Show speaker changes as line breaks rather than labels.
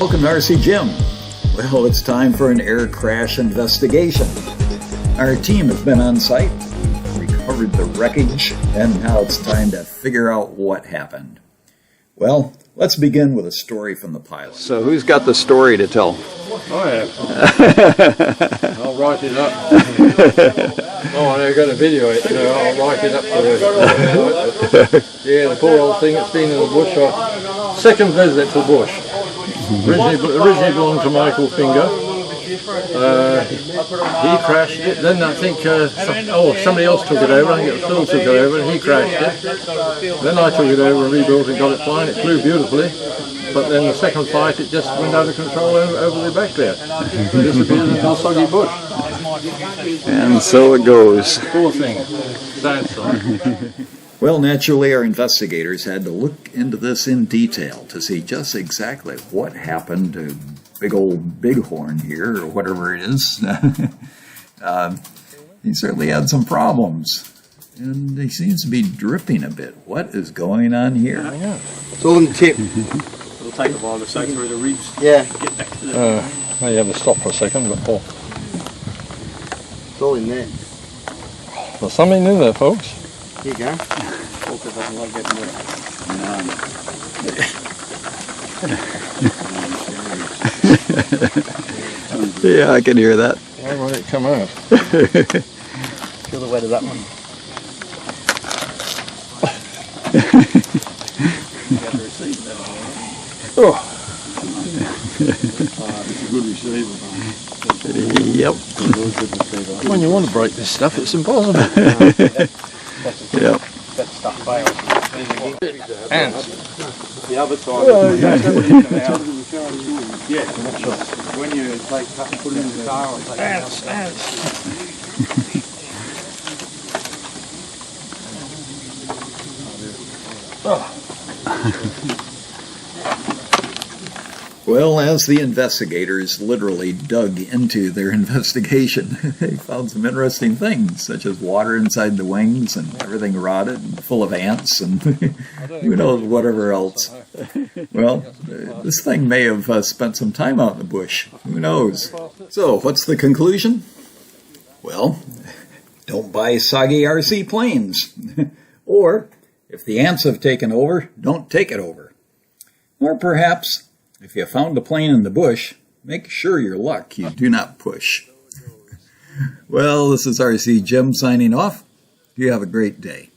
Welcome to RC Jim. Well, it's time for an air crash investigation. Our team has been on site, recovered the wreckage, and now it's time to figure out what happened. Well, let's begin with a story from the pilot.
So who's got the story to tell?
I have. I'll write it up. Oh, I've got to video it, so I'll write it up for you. Yeah, the poor old thing, it's been in the bush. Second visit to bush. Originally belonged to Michael Finger. He crashed it, then I think somebody else took it over. I think Phil took it over and he crashed it. Then I took it over and rebuilt it, got it flying. It flew beautifully. But then the second flight, it just went out of control over the back there. It disappeared into the soggy bush.
And so it goes.
Poor thing. Sad song.
Well, naturally, our investigators had to look into this in detail to see just exactly what happened to big old Bighorn here, or whatever it is. He certainly had some problems, and he seems to be dripping a bit. What is going on here?
Yeah.
It's all in the tip.
It'll take a while to soak through the ribs.
Yeah.
Get back to the...
Now you have to stop for a second, but
It's all in there.
there's something in there, folks.
Here you go.
Walker doesn't like getting wet.
Yeah, I can hear that.
Why won't it come out?
Feel the weight of that one.
Oh.
It's a good receiver.
Yep.
When you want to break this stuff, it's impossible.
Yep.
That stuff fails.
Ants.
The other time, yeah. When you take cut and put it in the car, or take
Ants.
Well, as the investigators literally dug into their investigation, they found some interesting things, such as water inside the wings and everything rotted and full of ants and who knows whatever else. Well, this thing may have spent some time out in the bush. Who knows? So, what's the conclusion? Well, don't buy soggy RC planes. Or, if the ants have taken over, don't take it over. Or perhaps, if you found a plane in the bush, make sure your luck you do not push. Well, this is RC Jim signing off. You have a great day.